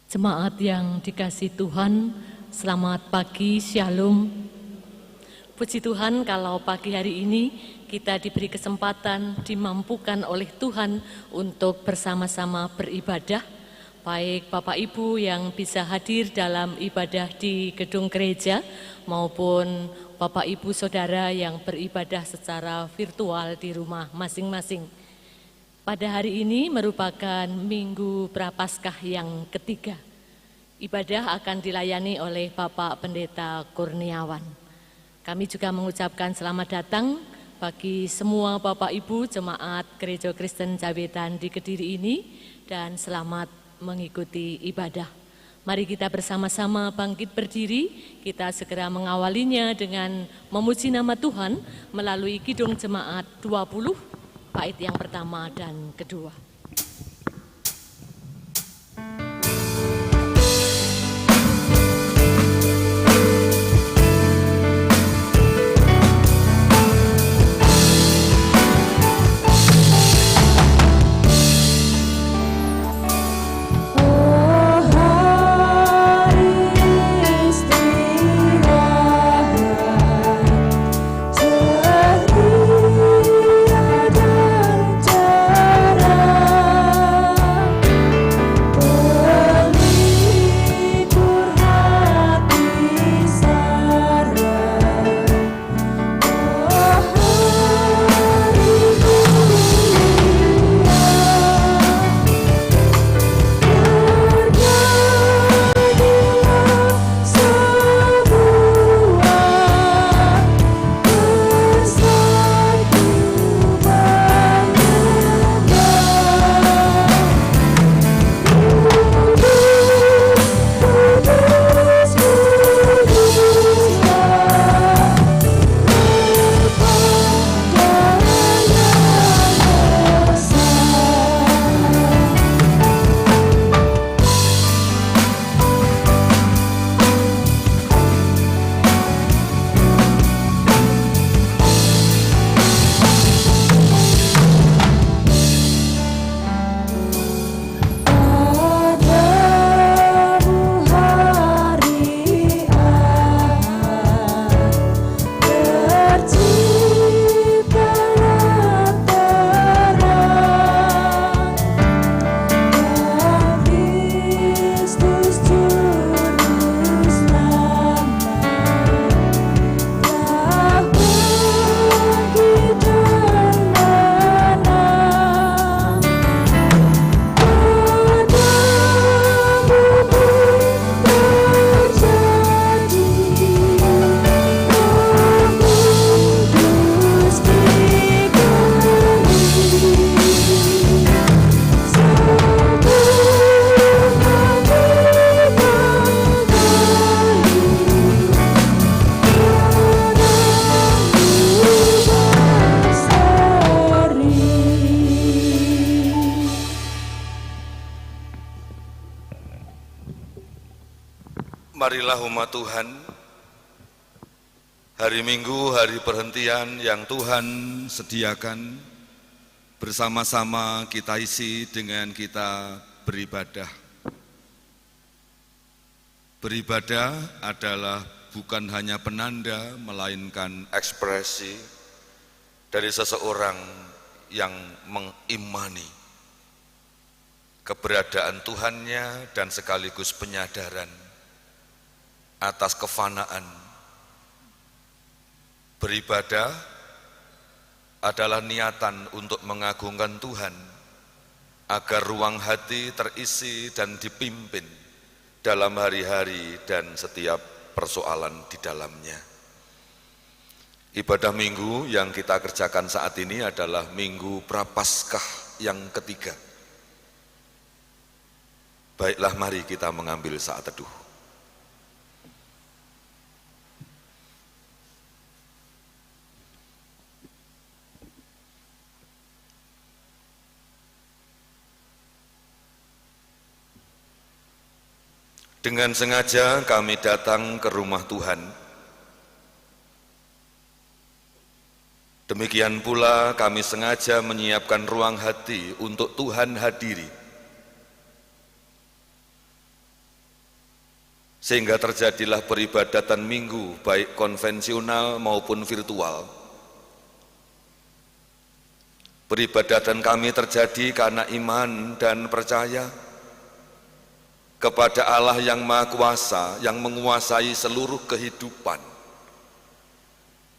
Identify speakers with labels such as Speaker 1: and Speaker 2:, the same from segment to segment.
Speaker 1: Jemaat yang dikasihi Tuhan, selamat pagi, Shalom. Puji Tuhan kalau pagi hari ini kita diberi kesempatan, dimampukan oleh Tuhan untuk bersama-sama beribadah. Baik Bapak Ibu yang bisa hadir dalam ibadah di gedung gereja maupun Bapak Ibu Saudara yang beribadah secara virtual di rumah masing-masing. Pada hari ini merupakan Minggu Prapaskah yang ketiga. Ibadah akan dilayani oleh Bapak Pendeta Kurniawan. Kami juga mengucapkan selamat datang bagi semua Bapak Ibu Jemaat Gereja Kristen Cawetan di Kediri ini dan selamat mengikuti ibadah. Mari kita bersama-sama bangkit berdiri, kita segera mengawalinya dengan memuji nama Tuhan melalui Kidung Jemaat 20, bait yang pertama dan kedua.
Speaker 2: Marilah umat Tuhan, hari Minggu, hari perhentian yang Tuhan sediakan, bersama-sama kita isi dengan kita beribadah. Beribadah adalah bukan hanya penanda, melainkan ekspresi dari seseorang yang mengimani keberadaan Tuhannya dan sekaligus penyadaran atas kefanaan. Beribadah adalah niatan untuk mengagungkan Tuhan agar ruang hati terisi dan dipimpin dalam hari-hari dan setiap persoalan di dalamnya. Ibadah minggu yang kita kerjakan saat ini adalah Minggu Prapaskah yang ketiga. Baiklah, mari kita mengambil saat teduh. Dengan sengaja kami datang ke rumah Tuhan. Demikian pula kami sengaja menyiapkan ruang hati untuk Tuhan hadiri. sehingga terjadilah peribadatan minggu baik konvensional maupun virtual. Peribadatan kami terjadi karena iman dan percaya kepada Allah yang Maha Kuasa, yang menguasai seluruh kehidupan.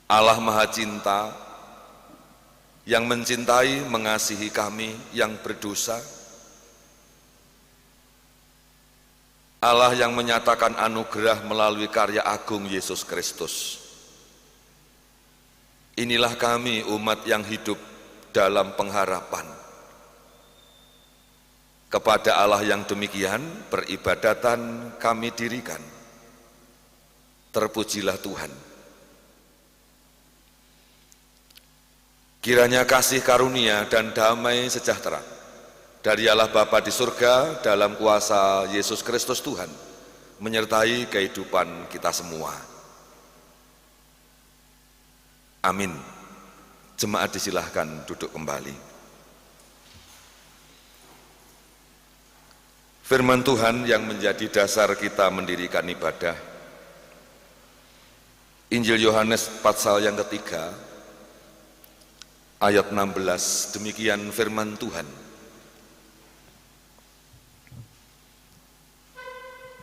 Speaker 2: Allah Maha Cinta, yang mencintai, mengasihi kami yang berdosa. Allah yang menyatakan anugerah melalui karya agung Yesus Kristus. Inilah kami umat yang hidup dalam pengharapan. Kepada Allah yang demikian, peribadatan kami dirikan. Terpujilah Tuhan. Kiranya kasih karunia dan damai sejahtera dari Allah Bapa di surga dalam kuasa Yesus Kristus Tuhan menyertai kehidupan kita semua. Amin. Jemaat disilahkan duduk kembali. Firman Tuhan yang menjadi dasar kita mendirikan ibadah. Injil Yohanes pasal yang ketiga, ayat 16, demikian firman Tuhan.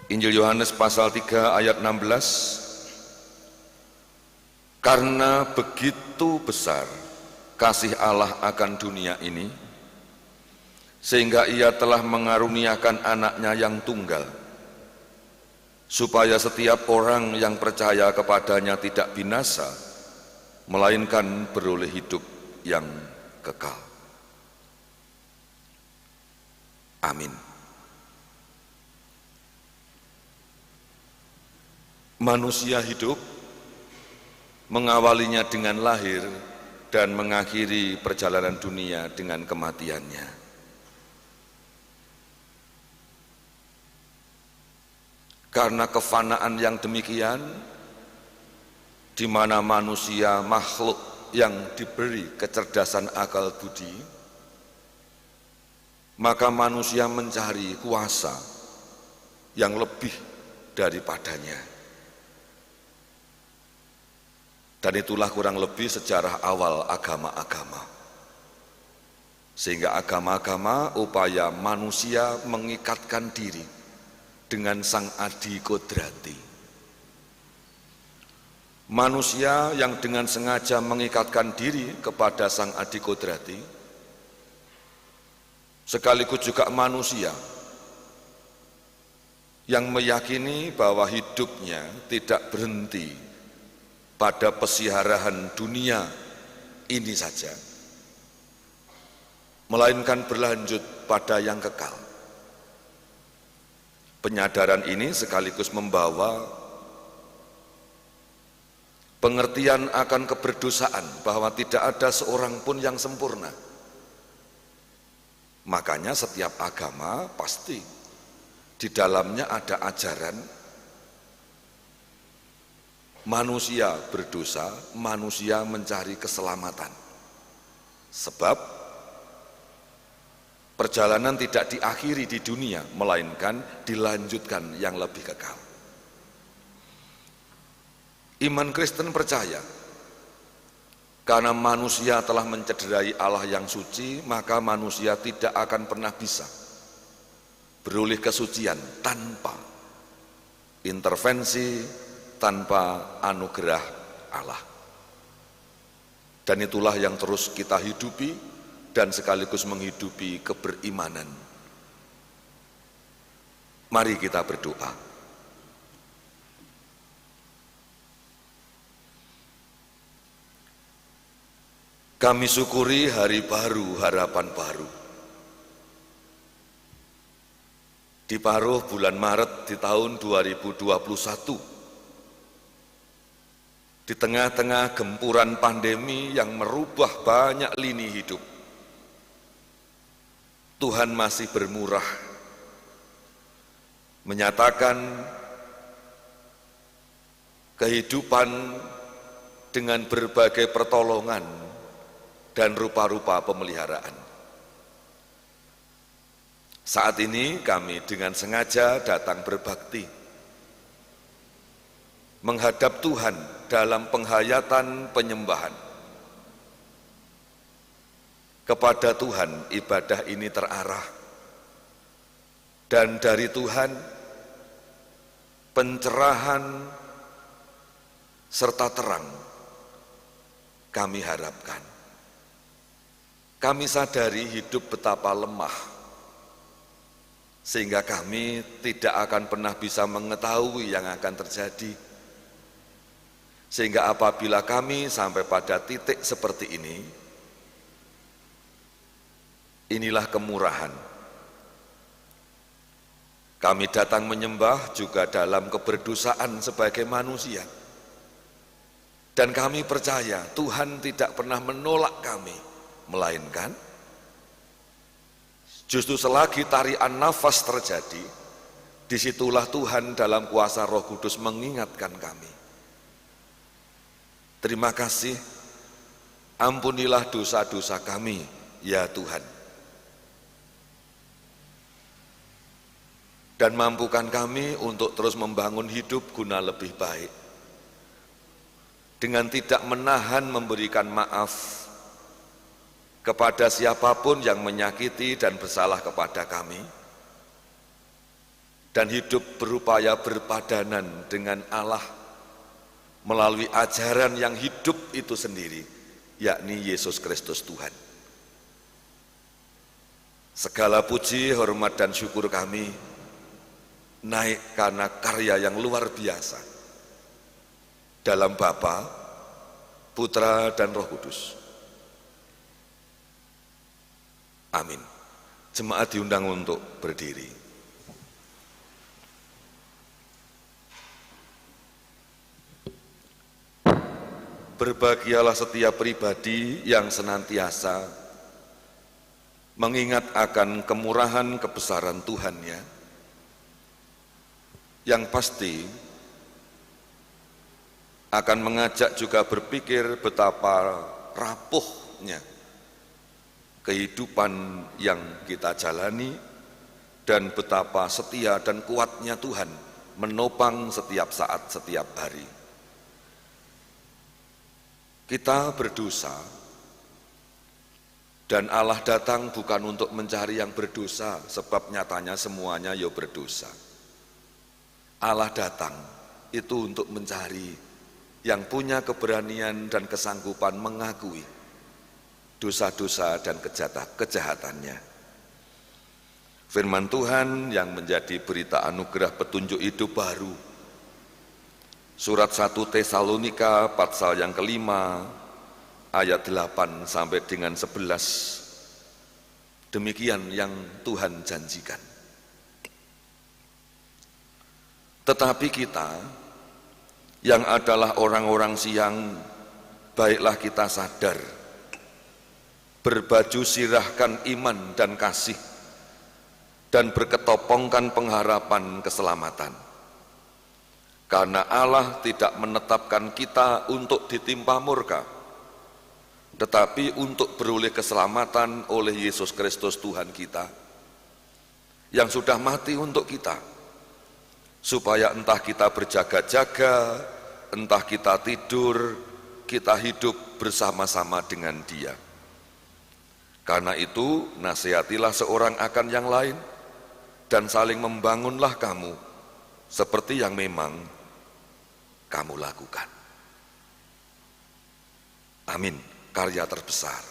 Speaker 2: Injil Yohanes pasal 3 ayat 16, karena begitu besar kasih Allah akan dunia ini, sehingga ia telah mengaruniakan anaknya yang tunggal, supaya setiap orang yang percaya kepadanya tidak binasa, melainkan beroleh hidup yang kekal. Amin. Manusia hidup mengawalinya dengan lahir dan mengakhiri perjalanan dunia dengan kematiannya. Karena kefanaan yang demikian, di mana manusia makhluk yang diberi kecerdasan akal budi, maka manusia mencari kuasa yang lebih daripadanya. Dan itulah kurang lebih sejarah awal agama-agama. Sehingga agama-agama upaya manusia mengikatkan diri dengan sang adi kodrati. Manusia yang dengan sengaja mengikatkan diri kepada sang adi kodrati, sekaligus juga manusia yang meyakini bahwa hidupnya tidak berhenti pada pesiharahan dunia ini saja, melainkan berlanjut pada yang kekal. Penyadaran ini sekaligus membawa pengertian akan keberdosaan bahwa tidak ada seorang pun yang sempurna. Makanya setiap agama pasti di dalamnya ada ajaran manusia berdosa, manusia mencari keselamatan. Sebab perjalanan tidak diakhiri di dunia, melainkan dilanjutkan yang lebih kekal. Iman Kristen percaya, karena manusia telah mencederai Allah yang suci, maka manusia tidak akan pernah bisa beroleh kesucian tanpa intervensi, tanpa anugerah Allah. Dan itulah yang terus kita hidupi dan sekaligus menghidupi keberimanan. Mari kita berdoa. Kami syukuri hari baru, harapan baru. Di paruh bulan Maret di tahun 2021, di tengah-tengah gempuran pandemi yang merubah banyak lini hidup, Tuhan masih bermurah, menyatakan kehidupan dengan berbagai pertolongan dan rupa-rupa pemeliharaan. Saat ini kami dengan sengaja datang berbakti menghadap Tuhan dalam penghayatan penyembahan. Kepada Tuhan ibadah ini terarah, dan dari Tuhan pencerahan serta terang kami harapkan. Kami sadari hidup betapa lemah, sehingga kami tidak akan pernah bisa mengetahui yang akan terjadi. Sehingga apabila kami sampai pada titik seperti ini, inilah kemurahan. Kami datang menyembah juga dalam keberdosaan sebagai manusia. Dan kami percaya Tuhan tidak pernah menolak kami, melainkan justru selagi tarian nafas terjadi, disitulah Tuhan dalam kuasa Roh Kudus mengingatkan kami. Terima kasih, ampunilah dosa-dosa kami, ya Tuhan. Dan mampukan kami untuk terus membangun hidup guna lebih baik, dengan tidak menahan memberikan maaf kepada siapapun yang menyakiti dan bersalah kepada kami, dan hidup berupaya berpadanan dengan Allah melalui ajaran yang hidup itu sendiri, yakni Yesus Kristus Tuhan. Segala puji, hormat, dan syukur kami naik karena karya yang luar biasa dalam Bapa, Putra, dan Roh Kudus. Amin. Jemaat diundang untuk berdiri. Berbahagialah setiap pribadi yang senantiasa mengingat akan kemurahan kebesaran Tuhan-Nya, yang pasti akan mengajak juga berpikir betapa rapuhnya kehidupan yang kita jalani dan betapa setia dan kuatnya Tuhan menopang setiap saat, setiap hari. Kita berdosa, dan Allah datang bukan untuk mencari yang berdosa, sebab nyatanya semuanya ya berdosa. Allah datang itu untuk mencari yang punya keberanian dan kesanggupan mengakui dosa-dosa dan kejahatannya. Firman Tuhan yang menjadi berita anugerah petunjuk hidup baru, Surat 1 Tesalonika pasal yang kelima ayat 8 sampai dengan 11. Demikian yang Tuhan janjikan. Tetapi kita yang adalah orang-orang siang, baiklah kita sadar, berbaju sirahkan iman dan kasih, dan berketopongkan pengharapan keselamatan. Karena Allah tidak menetapkan kita untuk ditimpa murka, tetapi untuk beroleh keselamatan oleh Yesus Kristus Tuhan kita, yang sudah mati untuk kita, supaya entah kita berjaga-jaga, entah kita tidur, kita hidup bersama-sama dengan Dia. Karena itu, nasihatilah seorang akan yang lain, dan saling membangunlah kamu, seperti yang memang kamu lakukan. Amin. Karya terbesar.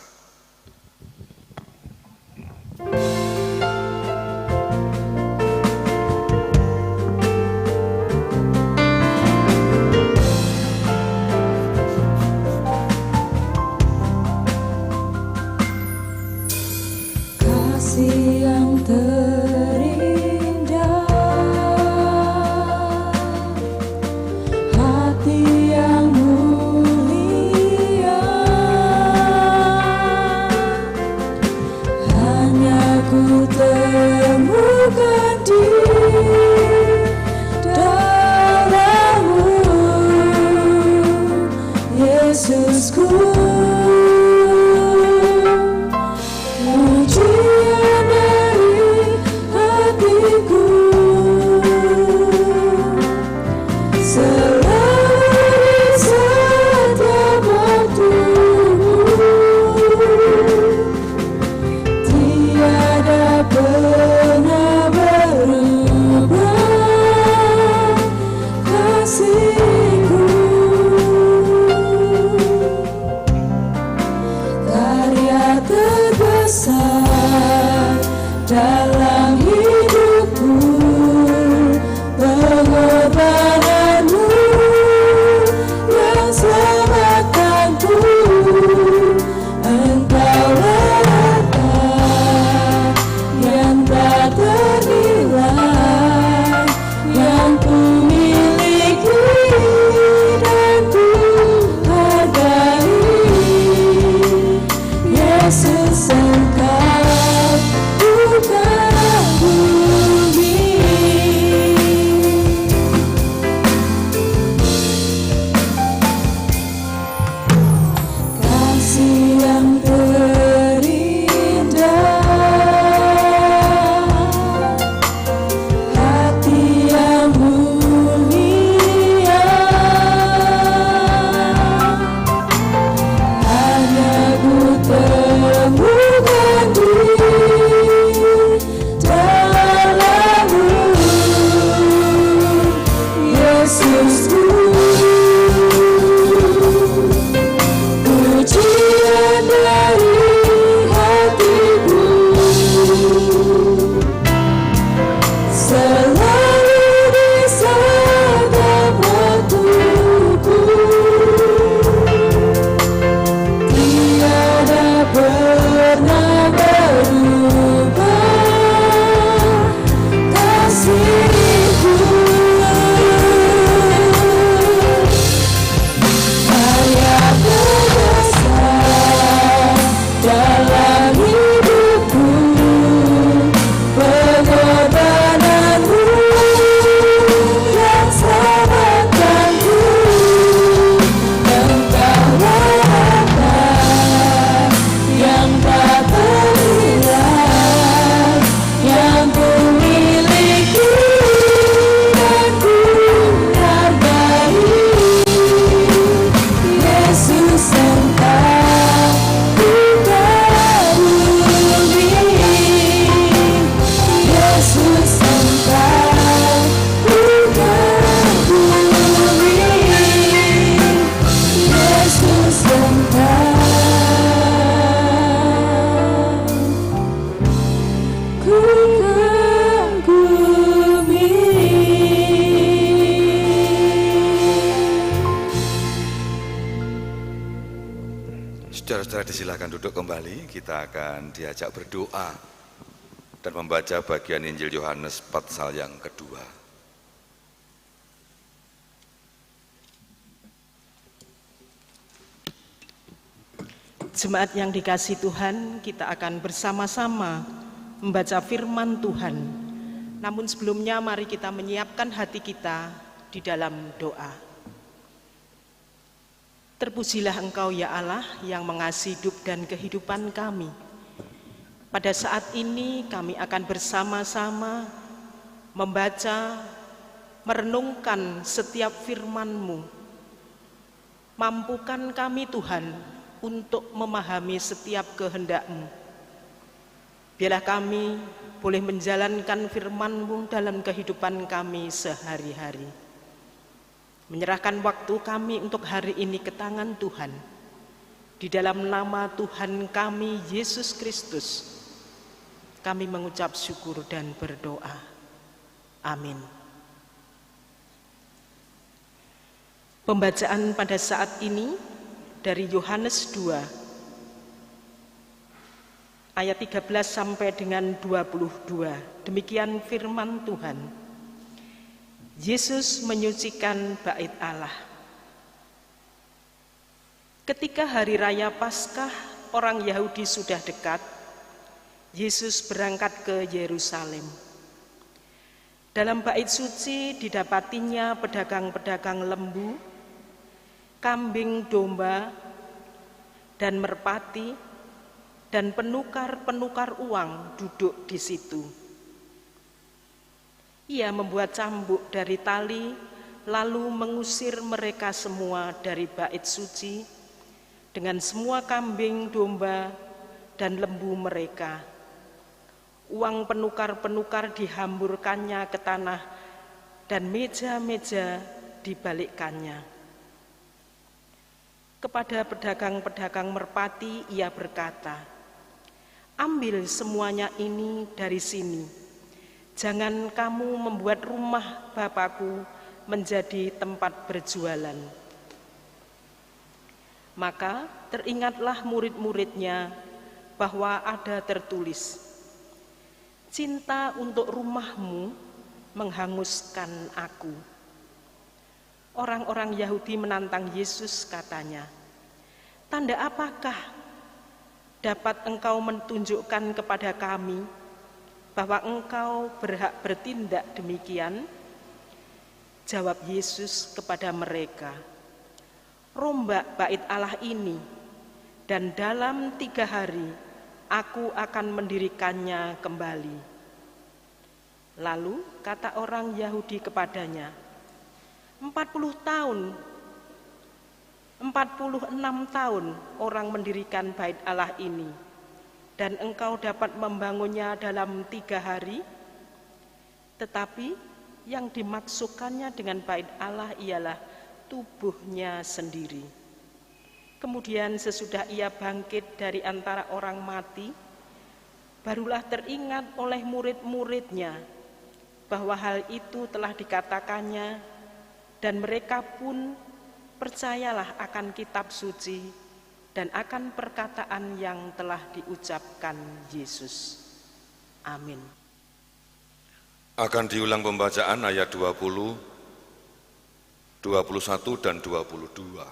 Speaker 3: Kasih yang terindah, hati yang mulia, hanya ku temukan di dalam-Mu, Yesusku. Selalu dalam hidupku, pengorbananmu yang selamatkanku. Engkau harta yang tak ternilai, yang ku miliki dan ku hargai. Yesus, Engkau bukan bumi. Kasih yang terindah, hati yang mulia, hanya ku temukan di dalam-Mu, Yesusku. Pujian dari hatiku selalu di setiap waktuku. Tiada pernah berubah kasih-Ku. Hanya berdasar dalam hidupku, pengorbananmu yang selamatkanku. Engkau harta yang tak ternilai, yang ku miliki dan ku hargai. Yesus, Engkau bukan bumi. Yesus, Engkau bukan bumi. Yesus, Engkau bukan bumi.
Speaker 2: Saudara-saudara disilakan duduk kembali, kita akan diajak berdoa dan membaca bagian Injil Yohanes pasal yang kedua.
Speaker 4: Jemaat yang dikasihi Tuhan, kita akan bersama-sama membaca firman Tuhan. Namun sebelumnya mari kita menyiapkan hati kita di dalam doa. Terpujilah Engkau ya Allah yang mengasihi hidup dan kehidupan kami. Pada saat ini kami akan bersama-sama membaca, merenungkan setiap firman-Mu. Mampukan kami Tuhan untuk memahami setiap kehendak-Mu. Biarlah kami boleh menjalankan firman-Mu dalam kehidupan kami sehari-hari. Menyerahkan waktu kami untuk hari ini ke tangan Tuhan. Di dalam nama Tuhan kami, Yesus Kristus, kami mengucap syukur dan berdoa. Amin. Pembacaan pada saat ini dari Yohanes 2, ayat 13 sampai dengan 22. Demikian firman Tuhan. Yesus menyucikan bait Allah. Ketika hari raya Paskah orang Yahudi sudah dekat, Yesus berangkat ke Yerusalem. Dalam bait suci didapatinya pedagang-pedagang lembu, kambing domba, dan merpati, dan penukar-penukar uang duduk di situ. Ia membuat cambuk dari tali, lalu mengusir mereka semua dari bait suci dengan semua kambing, domba, dan lembu mereka. Uang penukar-penukar dihamburkannya ke tanah dan meja-meja dibalikkannya. Kepada pedagang-pedagang merpati ia berkata, Ambil semuanya ini dari sini. Jangan kamu membuat rumah Bapakku menjadi tempat berjualan. Maka teringatlah murid-muridnya bahwa ada tertulis, cinta untuk rumahmu menghanguskan aku. Orang-orang Yahudi menantang Yesus, katanya, tanda apakah dapat engkau menunjukkan kepada kami bahwa engkau berhak bertindak demikian? Jawab Yesus kepada mereka, rombak bait Allah ini, dan dalam 3 hari aku akan mendirikannya kembali. Lalu kata orang Yahudi kepadanya, 46 tahun orang mendirikan bait Allah ini, dan engkau dapat membangunnya dalam 3 hari? Tetapi yang dimaksudkannya dengan bait Allah ialah tubuhnya sendiri. Kemudian sesudah ia bangkit dari antara orang mati, barulah teringat oleh murid-muridnya bahwa hal itu telah dikatakannya, dan mereka pun percayalah akan kitab suci dan akan perkataan yang telah diucapkan Yesus. Amin.
Speaker 2: Akan diulang pembacaan ayat 20, 21 dan 22.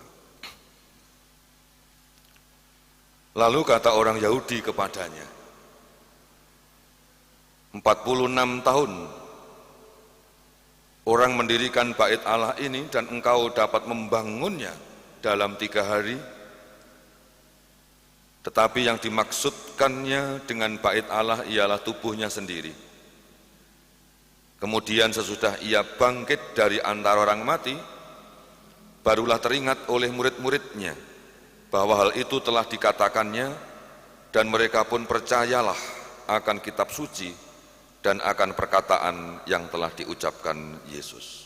Speaker 2: Lalu kata orang Yahudi kepadanya, 46 tahun orang mendirikan bait Allah ini dan engkau dapat membangunnya dalam 3 hari. Tetapi yang dimaksudkannya dengan bait Allah ialah tubuhnya sendiri. Kemudian sesudah ia bangkit dari antara orang mati, barulah teringat oleh murid-muridnya bahwa hal itu telah dikatakannya, dan mereka pun percayalah akan kitab suci dan akan perkataan yang telah diucapkan Yesus.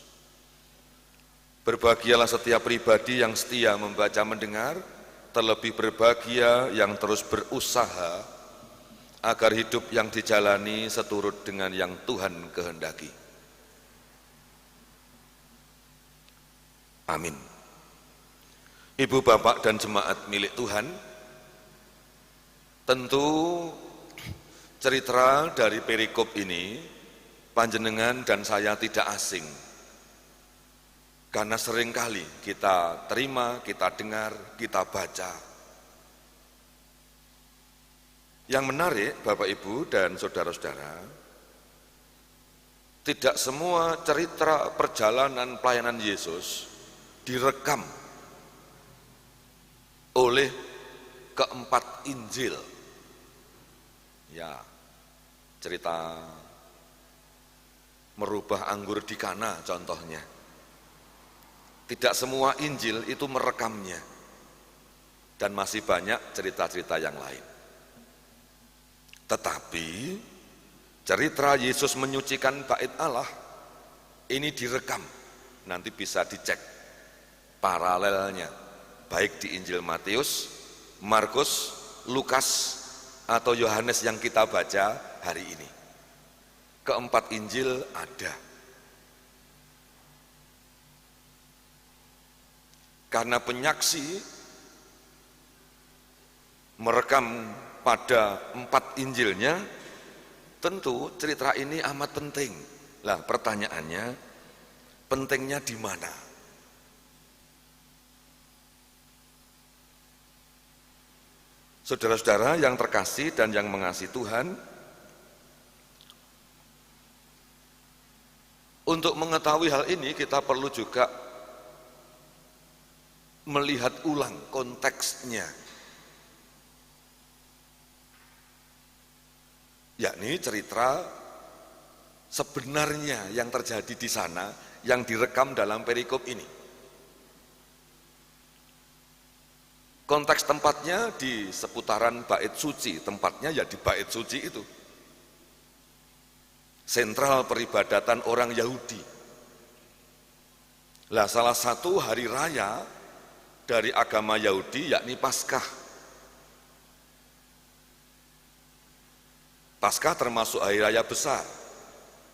Speaker 2: Berbahagialah setiap pribadi yang setia membaca mendengar, terlebih berbahagia yang terus berusaha agar hidup yang dijalani seturut dengan yang Tuhan kehendaki. Amin. Ibu, bapak, dan jemaat milik Tuhan, tentu cerita dari perikop ini panjenengan dan saya tidak asing, karena seringkali kita terima, kita dengar, kita baca. Yang menarik Bapak Ibu dan saudara-saudara, tidak semua cerita perjalanan pelayanan Yesus direkam oleh keempat Injil. Ya, cerita merubah anggur di Kana contohnya. Tidak semua Injil itu merekamnya, dan masih banyak cerita-cerita yang lain. Tetapi cerita Yesus menyucikan bait Allah ini direkam, nanti bisa dicek paralelnya, baik di Injil Matius, Markus, Lukas, atau Yohanes yang kita baca hari ini. Keempat Injil ada. Karena penyaksi merekam pada 4 Injilnya, tentu cerita ini amat penting. Lah pertanyaannya, pentingnya di mana? Saudara-saudara yang terkasih dan yang mengasihi Tuhan, untuk mengetahui hal ini kita perlu juga melihat ulang konteksnya, yakni cerita sebenarnya yang terjadi di sana yang direkam dalam perikop ini. Konteks tempatnya di seputaran bait suci, tempatnya ya di bait suci itu. Sentral peribadatan orang Yahudi. Lah salah satu hari raya dari agama Yahudi yakni Paskah. Paskah termasuk hari raya besar,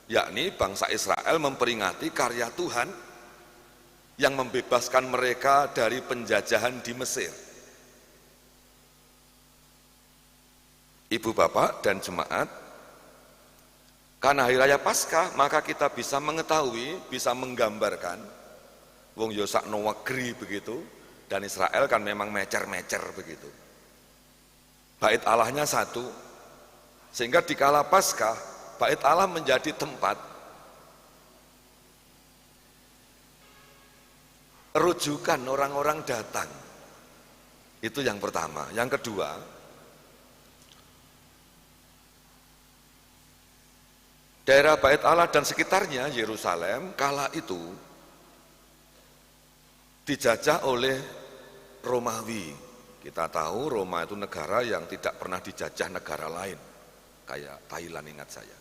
Speaker 2: yakni bangsa Israel memperingati karya Tuhan yang membebaskan mereka dari penjajahan di Mesir. Ibu bapak dan jemaat, karena hari raya Paskah maka kita bisa mengetahui, bisa menggambarkan wong yo sakno negeri begitu, dan Israel kan memang mecer-mecer begitu. Bait Allahnya satu, sehingga di kala Paskah Bait Allah menjadi tempat rujukan orang-orang datang. Itu yang pertama. Yang kedua, daerah Bait Allah dan sekitarnya Yerusalem kala itu dijajah oleh Romawi. Kita tahu Roma itu negara yang tidak pernah dijajah negara lain, kayak Thailand ingat saya.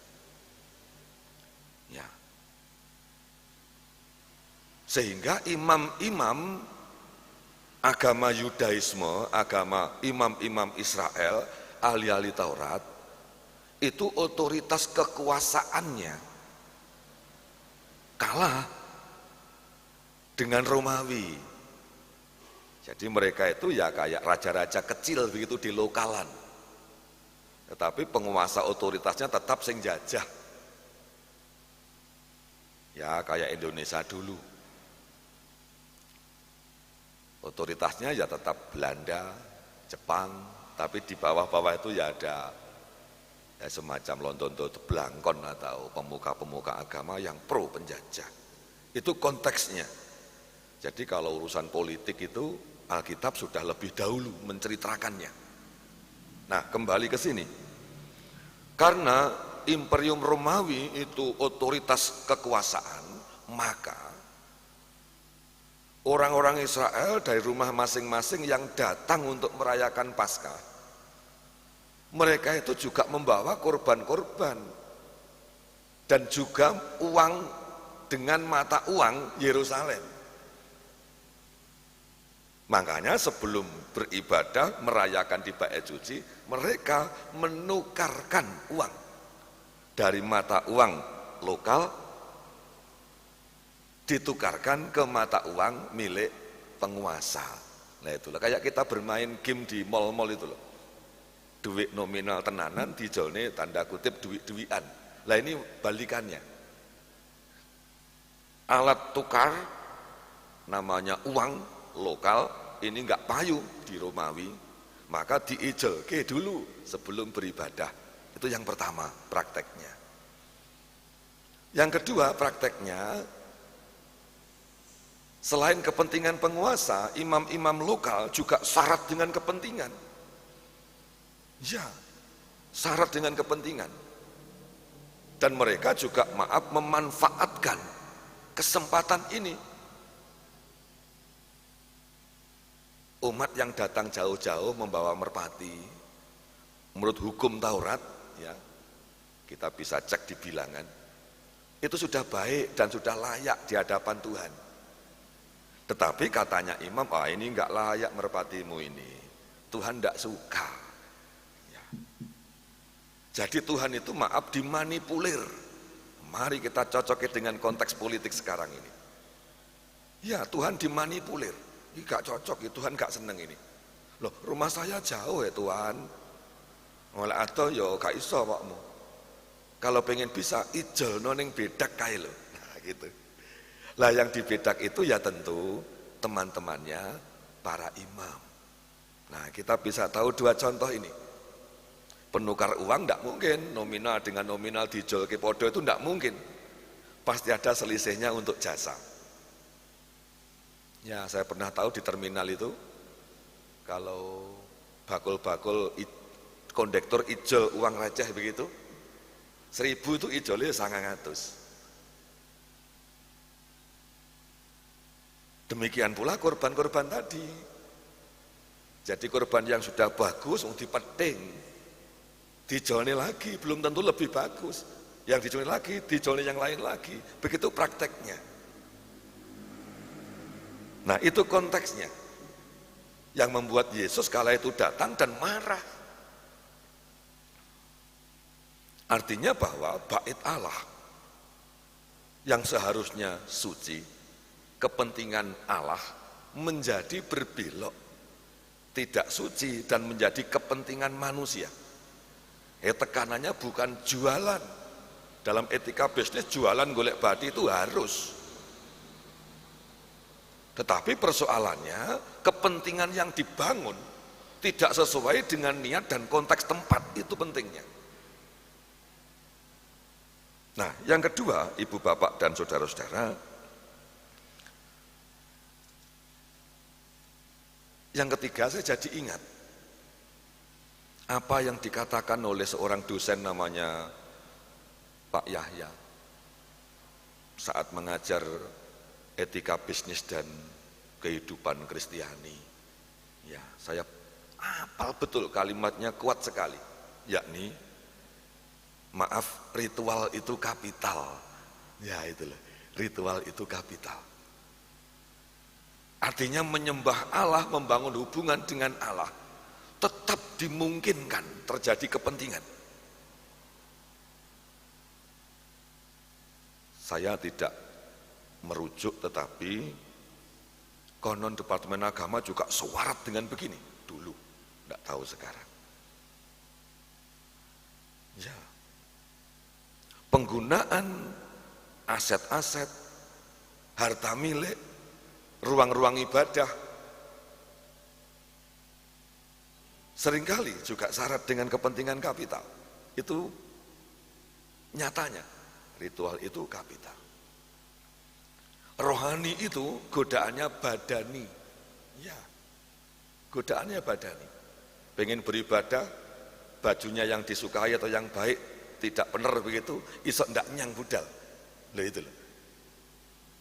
Speaker 2: Ya. Sehingga imam-imam agama Yudaisme, agama imam-imam Israel, ahli-ahli Taurat, itu otoritas kekuasaannya kalah dengan Romawi. Jadi mereka itu ya kayak raja-raja kecil begitu di lokalan. Tetapi penguasa otoritasnya tetap sing jajah. Ya kayak Indonesia dulu. Otoritasnya ya tetap Belanda, Jepang, tapi di bawah-bawah itu ya ada ya semacam Lontondo Blangkon atau pemuka-pemuka agama yang pro penjajah. Itu konteksnya. Jadi kalau urusan politik itu Alkitab sudah lebih dahulu menceritakannya. Nah, kembali ke sini. Karena Imperium Romawi itu otoritas kekuasaan, maka orang-orang Israel dari rumah masing-masing yang datang untuk merayakan Paskah, mereka itu juga membawa korban-korban dan juga uang dengan mata uang Yerusalem. Makanya sebelum beribadah merayakan di Bait Suci, mereka menukarkan uang dari mata uang lokal ditukarkan ke mata uang milik penguasa. Nah itulah kayak kita bermain game di mall-mall itu loh. Duit nominal tenanan dijolne tanda kutip duit-duitan. Lah ini balikannya. Alat tukar namanya uang lokal ini enggak payu di Romawi, maka diijelke dulu sebelum beribadah. Itu yang pertama prakteknya. Yang kedua prakteknya, selain kepentingan penguasa, imam-imam lokal juga syarat dengan kepentingan. Ya, syarat dengan kepentingan. Dan mereka juga memanfaatkan kesempatan ini. Umat yang datang jauh-jauh membawa merpati, menurut hukum Taurat, ya kita bisa cek di bilangan, itu sudah baik dan sudah layak di hadapan Tuhan. Tetapi katanya imam, ini enggak layak merpatimu ini, Tuhan enggak suka. Ya. Jadi Tuhan itu maaf dimanipulir. Mari kita cocoknya dengan konteks politik sekarang ini. Ya Tuhan dimanipulir. Ini gak cocok, ya Tuhan gak seneng ini. Loh, rumah saya jauh ya Tuhan. Oleh atau ya gak iso pakmu. Kalau pengen bisa ijel noning bedak kae lho. Nah, gitu. Lah yang di bedak itu ya tentu teman-temannya para imam. Nah, kita bisa tahu dua contoh ini. Penukar uang enggak mungkin, nominal dengan nominal dijol ke podo itu enggak mungkin. Pasti ada selisihnya untuk jasa. Ya, saya pernah tahu di terminal itu kalau bakul-bakul kondektor ijol uang receh begitu, 1000 itu ijolnya 900. Demikian pula korban-korban tadi. Jadi korban yang sudah bagus dipeting, dijolnya lagi, belum tentu lebih bagus. Yang dijolnya lagi, dijolnya yang lain lagi. Begitu prakteknya. Nah itu konteksnya yang membuat Yesus kala itu datang dan marah. Artinya bahwa bait Allah yang seharusnya suci, kepentingan Allah menjadi berbelok, tidak suci dan menjadi kepentingan manusia. Tekanannya bukan jualan. Dalam etika bisnis jualan golek bati itu harus. Tetapi persoalannya kepentingan yang dibangun tidak sesuai dengan niat dan konteks tempat, itu pentingnya. Nah, yang kedua, ibu bapak dan saudara-saudara, yang ketiga saya jadi ingat apa yang dikatakan oleh seorang dosen namanya Pak Yahya saat mengajar etika bisnis dan kehidupan Kristiani. Ya, saya hafal betul kalimatnya, kuat sekali, yakni maaf, ritual itu kapital. Ya itu loh, ritual itu kapital. Artinya menyembah Allah, membangun hubungan dengan Allah, tetap dimungkinkan terjadi kepentingan. Saya tidak merujuk, tetapi konon Departemen Agama juga sewarat dengan begini dulu, tidak tahu sekarang. Ya, penggunaan aset-aset, harta milik, ruang-ruang ibadah seringkali juga syarat dengan kepentingan kapital. Itu nyatanya ritual itu kapital. Rohani itu godaannya badani. Ya, godaannya badani. Pengen beribadah, bajunya yang disukai atau yang baik tidak benar begitu, isok ndak nyang budal. Loh itu loh.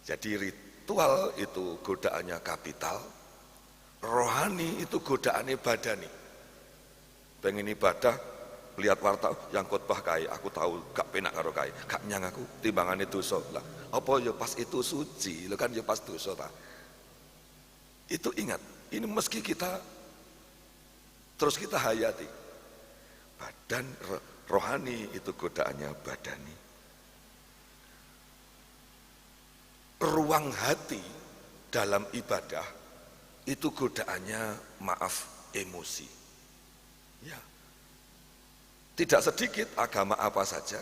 Speaker 2: Jadi ritual itu godaannya kapital, rohani itu godaannya badani. Pengen ibadah, lihat warta yang khotbah kai, aku tahu gak penak karo kai, gak nyang aku, timbangannya dosa lah. Apa ya pas itu suci, lo kan ya pas dosa ta. Itu ingat, ini meski kita terus kita hayati. Badan rohani itu godaannya badani. Ruang hati dalam ibadah itu godaannya maaf, emosi. Ya. Tidak sedikit agama apa saja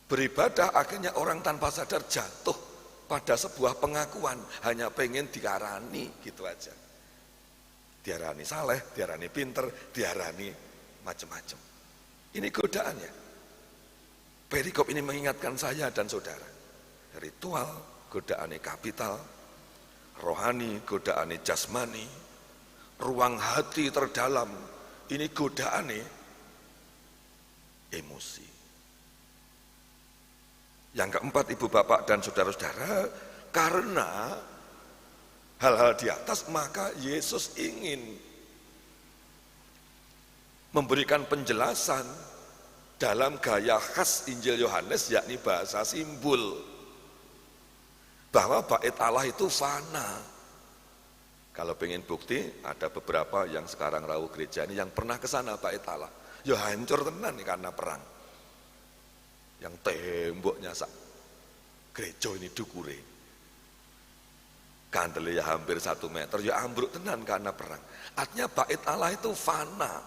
Speaker 2: beribadah akhirnya orang tanpa sadar jatuh pada sebuah pengakuan, hanya pengen diarani gitu aja. Diarani saleh, diarani pinter, diarani macam-macam. Ini godaannya. Perikop ini mengingatkan saya dan saudara. Ritual, godaannya kapital, rohani, godaannya jasmani, ruang hati terdalam, ini godaannya emosi. Yang keempat, ibu bapak dan saudara-saudara, karena hal-hal di atas maka Yesus ingin memberikan penjelasan dalam gaya khas Injil Yohanes, yakni bahasa simbol, bahwa bait Allah itu fana. Kalau pengen bukti, ada beberapa yang sekarang rawuh gereja ini yang pernah ke sana bait Allah. Ya hancur tenan nih karena perang. Yang temboknya sak gereja ini dukure. Kandelnya hampir 1 meter, ya ambruk tenan karena perang. Artinya bait Allah itu fana.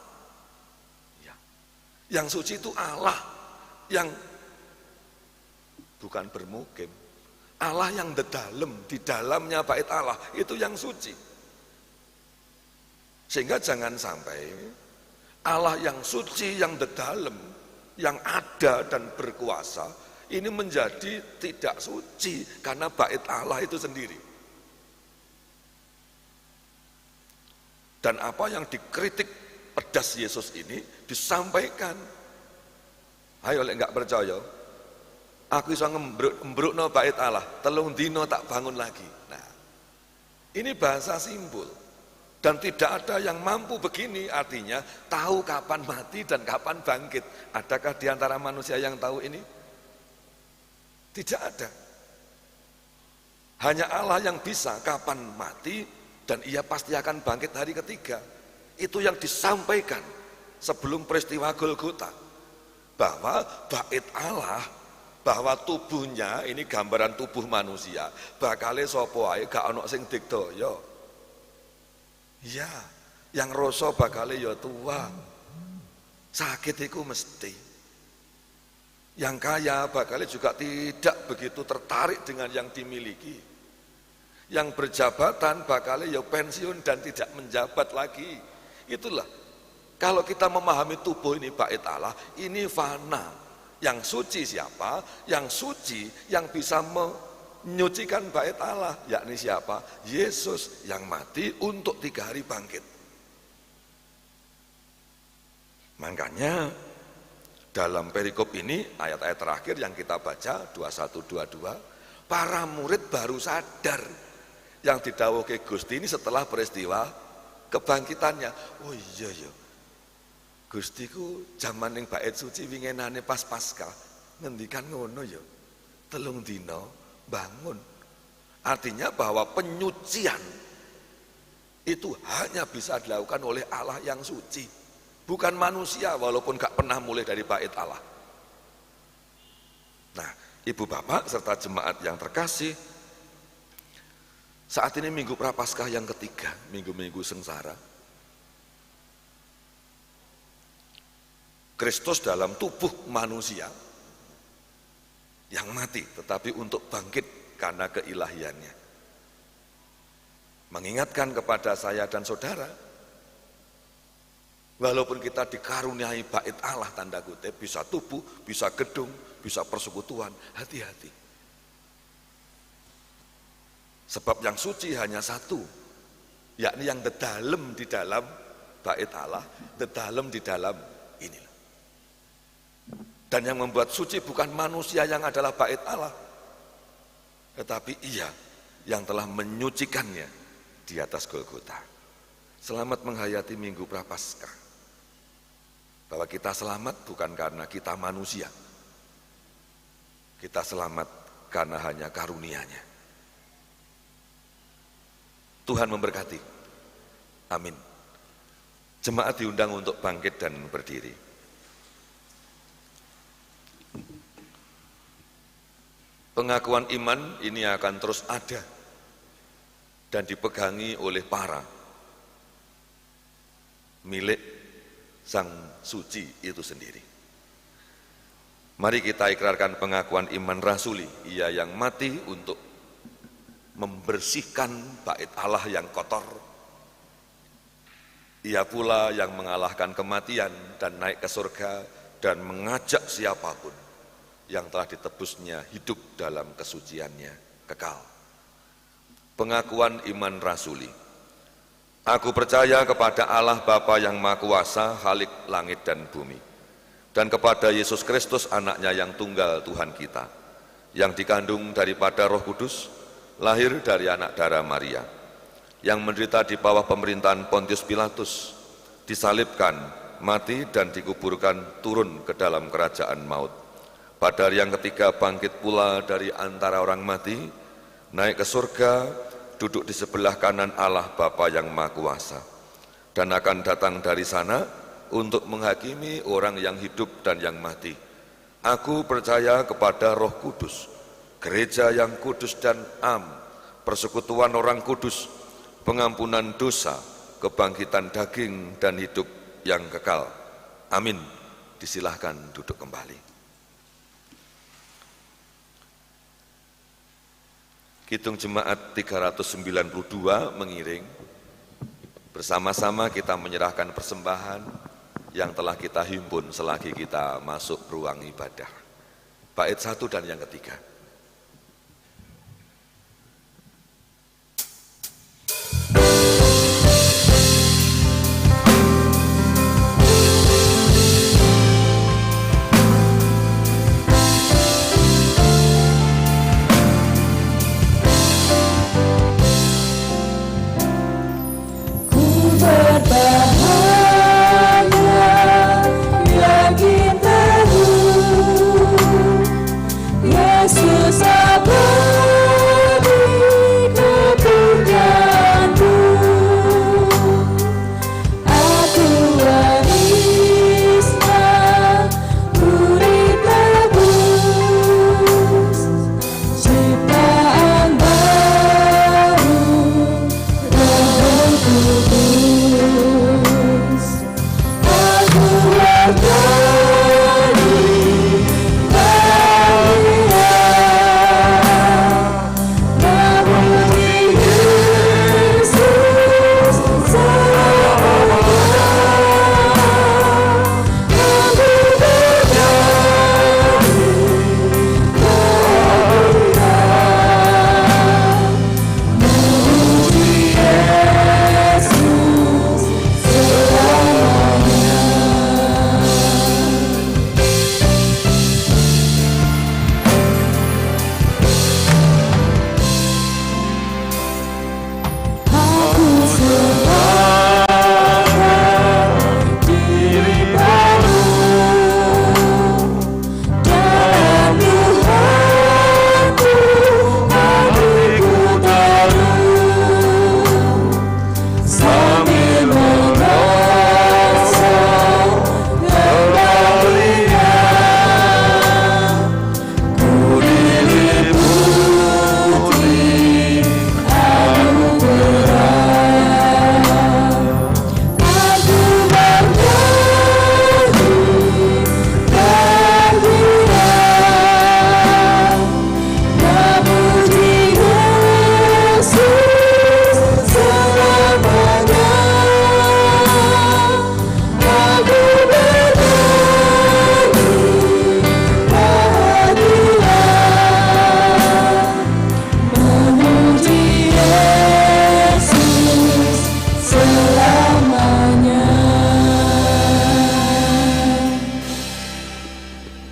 Speaker 2: Ya. Yang suci itu Allah, yang bukan bermukim. Allah yang di dalamnya bait Allah, itu yang suci. Sehingga jangan sampai Allah yang suci, yang di dalam, yang ada dan berkuasa, ini menjadi tidak suci karena bait Allah itu sendiri. Dan apa yang dikritik pedas Yesus ini disampaikan. Ayo lek enggak percaya, aku iso ngembrukno bait Allah, 3 dina tak bangun lagi. Nah, ini bahasa simbol. Dan tidak ada yang mampu begini, artinya tahu kapan mati dan kapan bangkit. Adakah di antara manusia yang tahu ini? Tidak ada. Hanya Allah yang bisa kapan mati dan ia pasti akan bangkit hari ketiga. Itu yang disampaikan sebelum peristiwa Golgota. bahwa bait Allah, bahwa tubuhnya ini gambaran tubuh manusia, bakale sapa ae gak ana sing digdaya. Iya, yang rasa bakale ya tua. Sakit itu mesti. Yang kaya bakale juga tidak begitu tertarik dengan yang dimiliki. Yang berjabatan bakale ya pensiun dan tidak menjabat lagi. Itulah, kalau kita memahami tubuh ini bait Allah, ini fana. Yang suci siapa? Yang suci yang bisa menyucikan bait Allah, yakni siapa? Yesus yang mati untuk 3 hari bangkit. Makanya dalam perikop ini, ayat-ayat terakhir yang kita baca 21-22, para murid baru sadar yang didhawuhke Gusti ini setelah peristiwa kebangkitannya. Oh iya ya, Gusti ku jaman ning bait suci winginane pas Paskah ngendikan ngono ya, 3 dina bangun. Artinya bahwa penyucian itu hanya bisa dilakukan oleh Allah yang suci, bukan manusia, walaupun gak pernah mulai dari bait Allah. Nah, ibu bapak serta jemaat yang terkasih, saat ini minggu Prapaskah yang ketiga, minggu-minggu sengsara. Kristus dalam tubuh manusia yang mati, tetapi untuk bangkit karena keilahiannya. Mengingatkan kepada saya dan saudara, walaupun kita dikaruniai bait Allah tanda kutip, bisa tubuh, bisa gedung, bisa persekutuan, hati-hati. Sebab yang suci hanya satu, yakni yang dedalem di dalam bait Allah, dedalem di dalam inilah. Dan yang membuat suci bukan manusia yang adalah bait Allah, tetapi Ia yang telah menyucikannya di atas Golgota. Selamat menghayati Minggu Prapaskah. Bahwa kita selamat bukan karena kita manusia. Kita selamat karena hanya karunia-Nya. Tuhan memberkati. Amin. Jemaat diundang untuk bangkit dan berdiri. Pengakuan iman ini akan terus ada dan dipegangi oleh para milik Sang Suci itu sendiri. Mari kita ikrarkan pengakuan iman rasuli, Ia yang mati untuk membersihkan bait Allah yang kotor. Ia pula yang mengalahkan kematian dan naik ke surga dan mengajak siapapun yang telah ditebusnya hidup dalam kesuciannya kekal. Pengakuan iman rasuli. Aku percaya kepada Allah Bapa yang Maha Kuasa, Khalik langit dan bumi, dan kepada Yesus Kristus anaknya yang tunggal Tuhan kita, yang dikandung daripada Roh Kudus, lahir dari anak darah Maria, yang menderita di bawah pemerintahan Pontius Pilatus, disalibkan, mati dan dikuburkan, turun ke dalam kerajaan maut. Pada hari yang ketiga bangkit pula dari antara orang mati, naik ke surga, duduk di sebelah kanan Allah Bapa yang Maha Kuasa, dan akan datang dari sana untuk menghakimi orang yang hidup dan yang mati. Aku percaya kepada Roh Kudus, gereja yang kudus dan am, persekutuan orang kudus, pengampunan dosa, kebangkitan daging dan hidup yang kekal. Amin. Disilahkan duduk kembali. Kidung Jemaat 392 mengiring. Bersama-sama kita menyerahkan persembahan yang telah kita himpun selagi kita masuk ruang ibadah. Bait 1 dan yang ketiga.
Speaker 3: Yakin tahu Yesus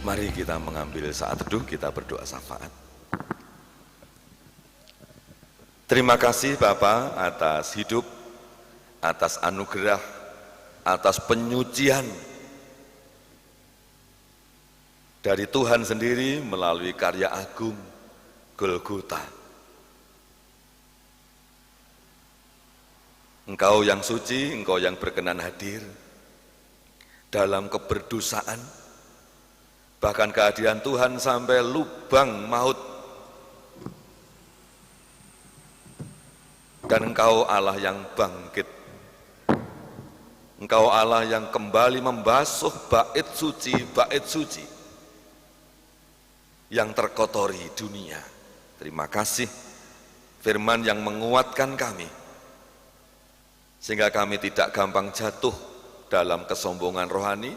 Speaker 2: Mari kita mengambil saat teduh, kita berdoa syafaat. Terima kasih Bapa atas hidup, atas anugerah, atas penyucian dari Tuhan sendiri melalui karya agung Golgota. Engkau yang suci, Engkau yang berkenan hadir dalam keberdosaan, bahkan kehadiran Tuhan sampai lubang maut. Dan Engkau Allah yang bangkit, Engkau Allah yang kembali membasuh bait suci yang terkotori dunia. Terima kasih firman yang menguatkan kami, sehingga kami tidak gampang jatuh dalam kesombongan rohani.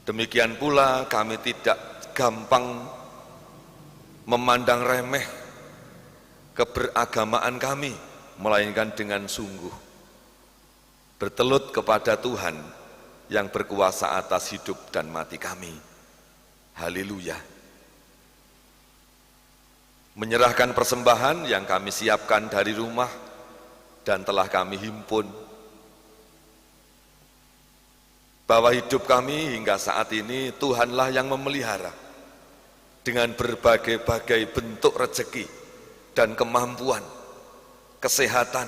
Speaker 2: Demikian pula kami tidak gampang memandang remeh keberagamaan kami, melainkan dengan sungguh bertelut kepada Tuhan yang berkuasa atas hidup dan mati kami. Haleluya. Menyerahkan persembahan yang kami siapkan dari rumah dan telah kami himpun, bahwa hidup kami hingga saat ini Tuhanlah yang memelihara dengan berbagai-bagai bentuk rezeki dan kemampuan, kesehatan.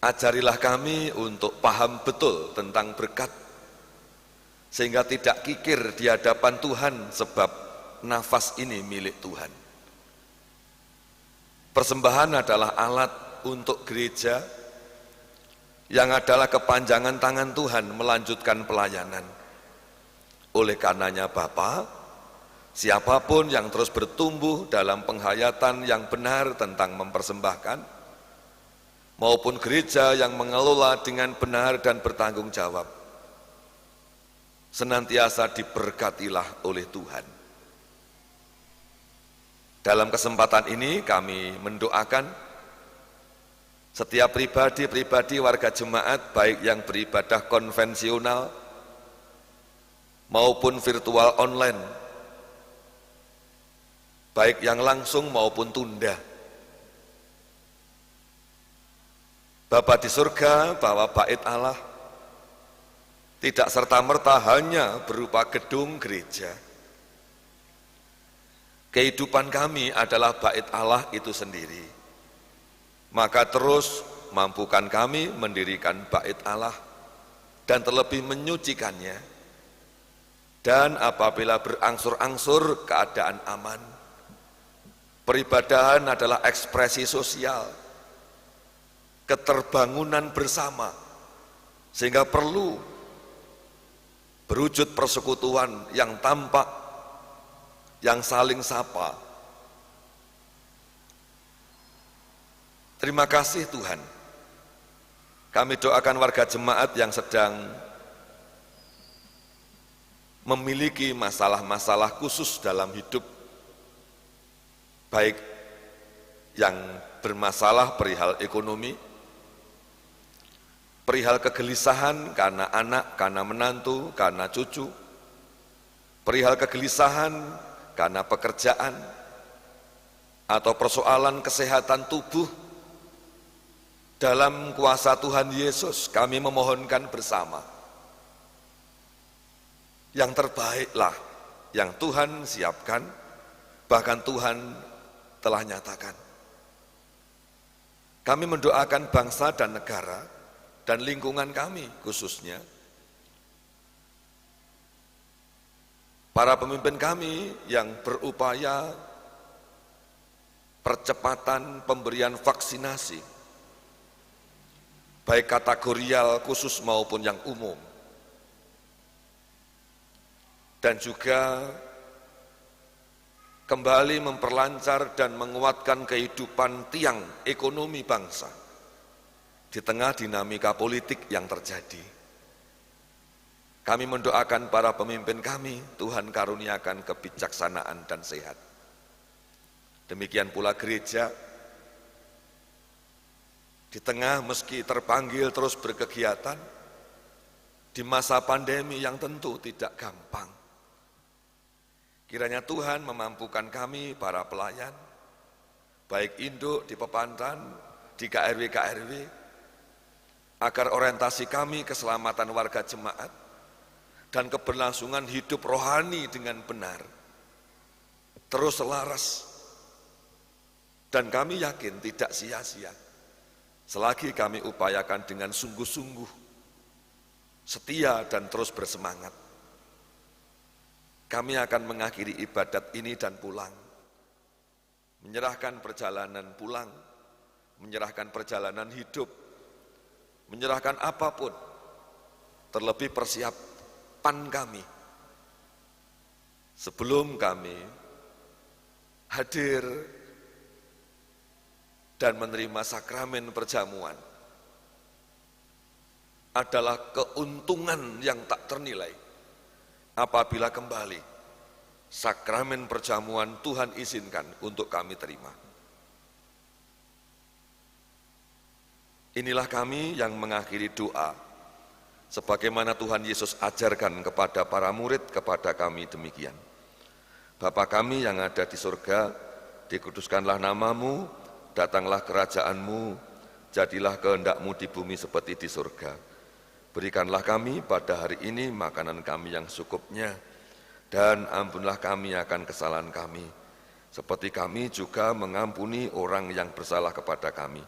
Speaker 2: Ajarilah kami untuk paham betul tentang berkat, sehingga tidak kikir di hadapan Tuhan, sebab nafas ini milik Tuhan. Persembahan adalah alat untuk gereja yang adalah kepanjangan tangan Tuhan melanjutkan pelayanan. Oleh karenanya Bapa, siapapun yang terus bertumbuh dalam penghayatan yang benar tentang mempersembahkan, maupun gereja yang mengelola dengan benar dan bertanggung jawab, senantiasa diberkatilah oleh Tuhan. Dalam kesempatan ini kami mendoakan setiap pribadi-pribadi warga jemaat, baik yang beribadah konvensional maupun virtual online, baik yang langsung maupun tunda. Bapa di surga, bahwa bait Allah tidak serta-merta hanya berupa gedung gereja. Kehidupan kami adalah bait Allah itu sendiri. Maka terus mampukan kami mendirikan bait Allah dan terlebih menyucikannya. Dan apabila berangsur-angsur keadaan aman, peribadahan adalah ekspresi sosial, keterbangunan bersama, sehingga perlu berwujud persekutuan yang tampak, yang saling sapa. Terima kasih Tuhan. Kami doakan warga jemaat yang sedang memiliki masalah-masalah khusus dalam hidup, baik yang bermasalah perihal ekonomi, perihal kegelisahan karena anak, karena menantu, karena cucu, perihal kegelisahan karena pekerjaan, atau persoalan kesehatan tubuh. Dalam kuasa Tuhan Yesus kami memohonkan bersama, yang terbaiklah yang Tuhan siapkan, bahkan Tuhan telah nyatakan. Kami mendoakan bangsa dan negara dan lingkungan kami khususnya, para pemimpin kami yang berupaya percepatan pemberian vaksinasi, baik kategorial khusus maupun yang umum, dan juga kembali memperlancar dan menguatkan kehidupan tiang ekonomi bangsa di tengah dinamika politik yang terjadi. Kami mendoakan para pemimpin kami, Tuhan karuniakan kebijaksanaan dan sehat. Demikian pula gereja, di tengah meski terpanggil terus berkegiatan, di masa pandemi yang tentu tidak gampang. Kiranya Tuhan memampukan kami para pelayan, baik induk di Pepantan, di KRW-KRW, agar orientasi kami keselamatan warga jemaat dan keberlangsungan hidup rohani dengan benar terus selaras. Dan kami yakin tidak sia-sia selagi kami upayakan dengan sungguh-sungguh, setia dan terus bersemangat. Kami akan mengakhiri ibadat ini dan pulang, menyerahkan perjalanan pulang, menyerahkan perjalanan hidup, menyerahkan apapun, terlebih persiapan kami sebelum kami hadir dan menerima sakramen perjamuan adalah keuntungan yang tak ternilai apabila kembali sakramen perjamuan Tuhan izinkan untuk kami terima. Inilah kami yang mengakhiri doa sebagaimana Tuhan Yesus ajarkan kepada para murid, kepada kami demikian. Bapa kami yang ada di surga, dikuduskanlah namamu, datanglah kerajaanmu, jadilah kehendak-Mu di bumi seperti di surga. Berikanlah kami pada hari ini makanan kami yang secukupnya, dan ampunlah kami akan kesalahan kami, seperti kami juga mengampuni orang yang bersalah kepada kami.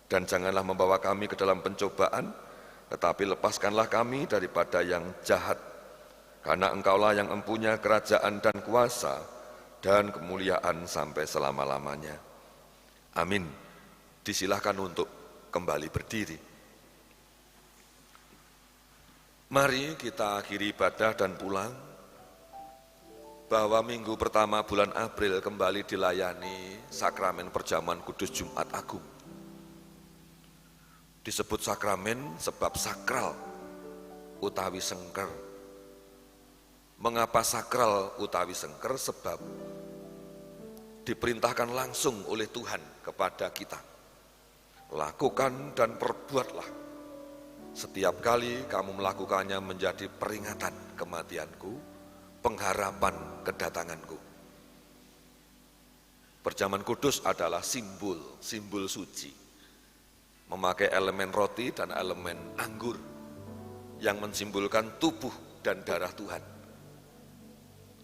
Speaker 2: Dan janganlah membawa kami ke dalam pencobaan, tetapi lepaskanlah kami daripada yang jahat. Karena Engkaulah yang mempunyai kerajaan dan kuasa dan kemuliaan sampai selama-lamanya. Amin. Disilahkan untuk kembali berdiri. Mari kita akhiri ibadah dan pulang. Bahwa minggu pertama bulan April kembali dilayani sakramen perjamuan kudus Jumat Agung. Disebut sakramen sebab sakral utawi sengker. Mengapa sakral utawi sengker? Sebab diperintahkan langsung oleh Tuhan kepada kita. Lakukan dan perbuatlah. Setiap kali kamu melakukannya menjadi peringatan kematianku, pengharapan kedatanganku. Perjamuan kudus adalah simbol suci. Memakai elemen roti dan elemen anggur yang mensimbolkan tubuh dan darah Tuhan.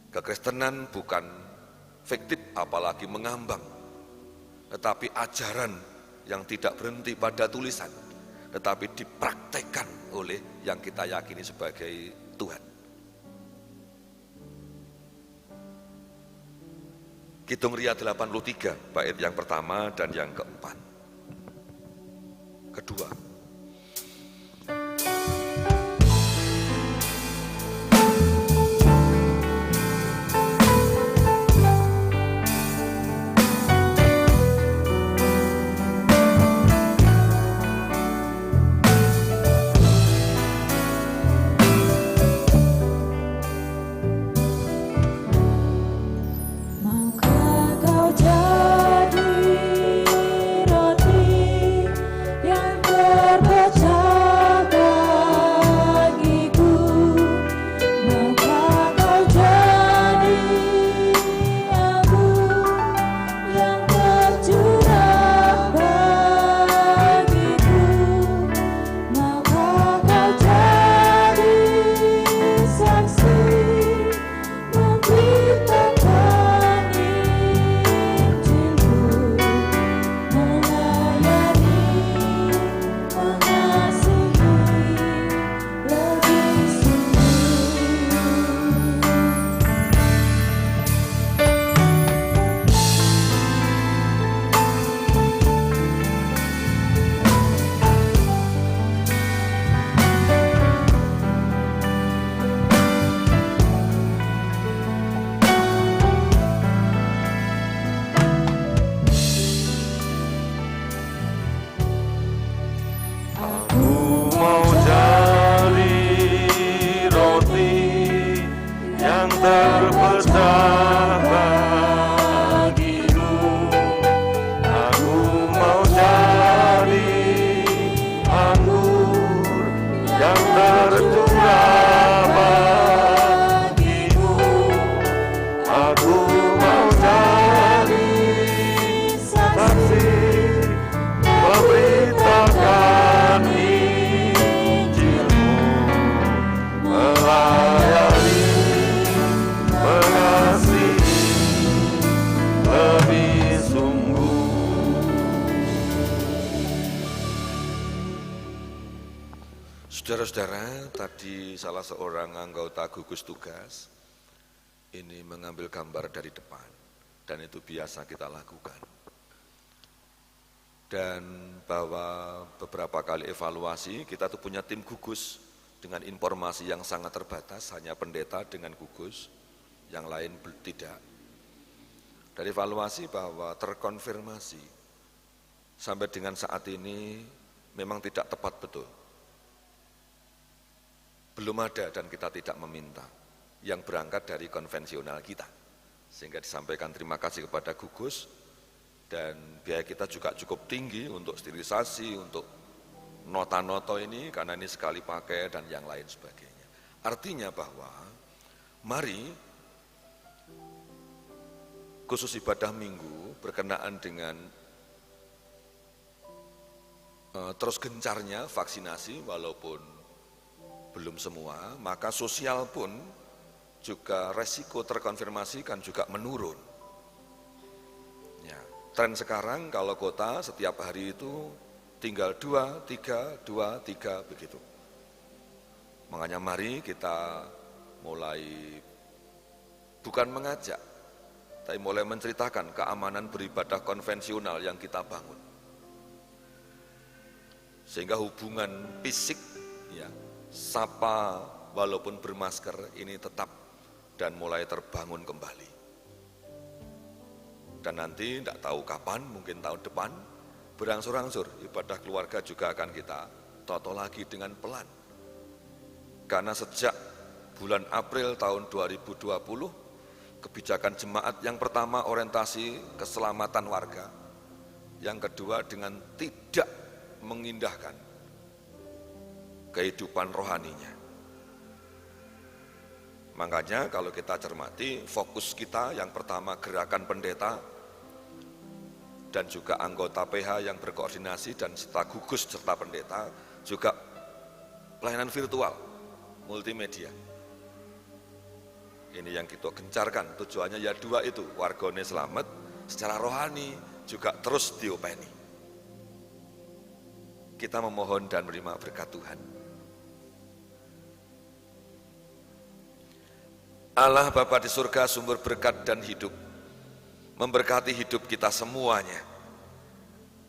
Speaker 2: Kekristenan bukan fiktif apalagi mengambang, tetapi ajaran yang tidak berhenti pada tulisan, tetapi dipraktekkan oleh yang kita yakini sebagai Tuhan. Kidung Ria 83, bait yang pertama dan yang keempat. Kedua.
Speaker 3: Maukah kau jadi roti yang
Speaker 2: Saudara-saudara, tadi salah seorang anggota gugus tugas ini mengambil gambar dari depan, dan itu biasa kita lakukan. Dan bahwa beberapa kali evaluasi, kita tuh punya tim gugus dengan informasi yang sangat terbatas, hanya pendeta dengan gugus, yang lain tidak. Dari evaluasi bahwa terkonfirmasi sampai dengan saat ini memang tidak tepat betul. Belum ada dan kita tidak meminta yang berangkat dari konvensional kita. Sehingga disampaikan terima kasih kepada gugus, dan biaya kita juga cukup tinggi untuk sterilisasi, untuk nota-noto ini karena ini sekali pakai dan yang lain sebagainya. Artinya bahwa mari khusus ibadah minggu berkenaan dengan terus gencarnya vaksinasi walaupun belum semua, maka sosial pun juga resiko terkonfirmasi kan juga menurun. Ya, tren sekarang kalau kota setiap hari itu tinggal 2, 3 begitu. Makanya mari kita mulai bukan mengajak, tapi mulai menceritakan keamanan beribadah konvensional yang kita bangun. Sehingga hubungan fisik, ya, sapa walaupun bermasker ini tetap dan mulai terbangun kembali. Dan nanti tidak tahu kapan, mungkin tahun depan, berangsur-angsur ibadah keluarga juga akan kita toto lagi dengan pelan. Karena sejak bulan April tahun 2020, kebijakan jemaat yang pertama orientasi keselamatan warga, yang kedua dengan tidak mengindahkan kehidupan rohaninya. Makanya kalau kita cermati, fokus kita yang pertama gerakan pendeta dan juga anggota PH yang berkoordinasi dan serta gugus serta pendeta, juga pelayanan virtual, multimedia. Ini yang kita gencarkan, tujuannya ya dua itu, wargane selamat, secara rohani juga terus diopeni. Kita memohon dan menerima berkat Tuhan. Allah Bapa di surga, sumber berkat dan hidup, memberkati hidup kita semuanya.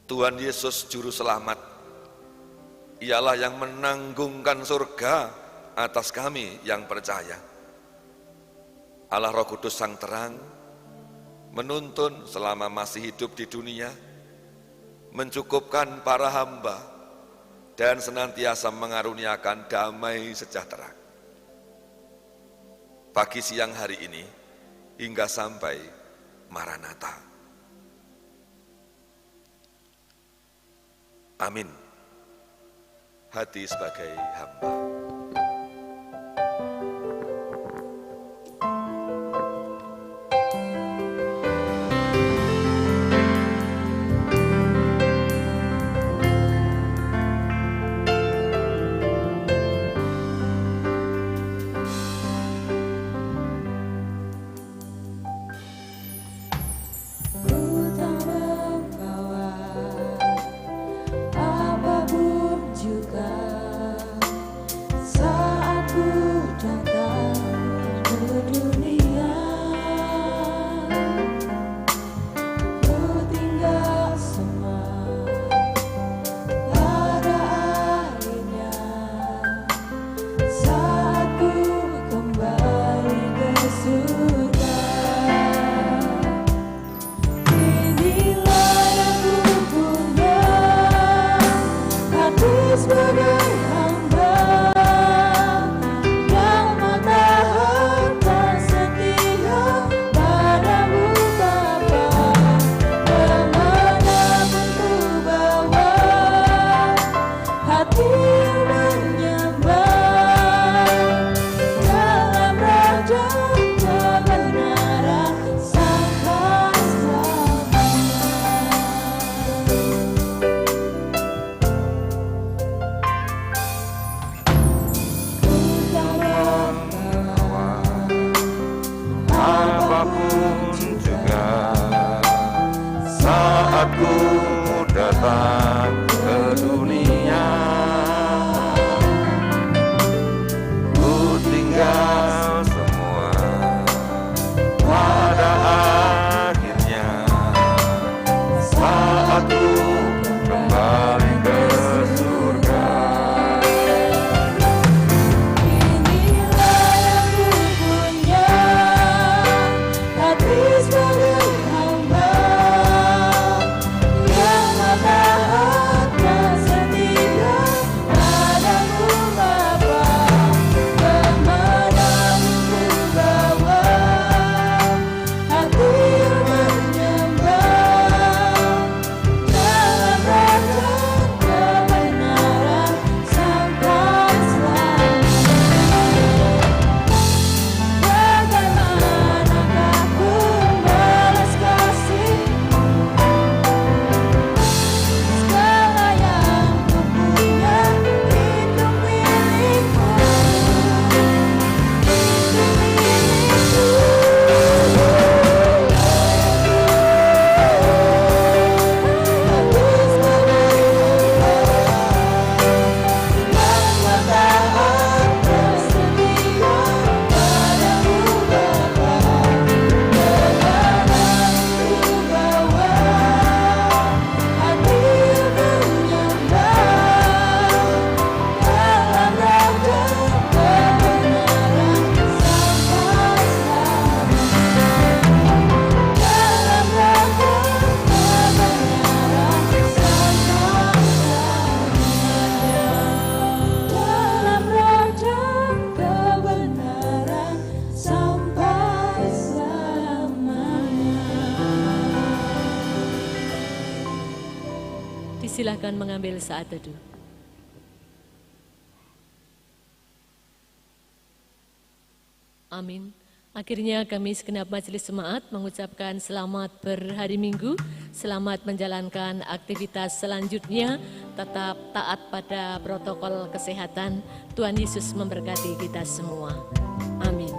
Speaker 2: Tuhan Yesus Juru Selamat, ialah yang menanggungkan surga atas kami yang percaya. Allah Roh Kudus Sang Terang, menuntun selama masih hidup di dunia, mencukupkan para hamba, dan senantiasa mengaruniakan damai sejahtera. Pagi siang hari ini, hingga sampai Maranatha. Amin. Hati sebagai hamba.
Speaker 3: Apapun juga
Speaker 1: silahkan mengambil saat teduh. Amin. Akhirnya kami segenap majelis jemaat mengucapkan selamat berhari Minggu, selamat menjalankan aktivitas selanjutnya, tetap taat pada protokol kesehatan. Tuhan Yesus memberkati kita semua. Amin.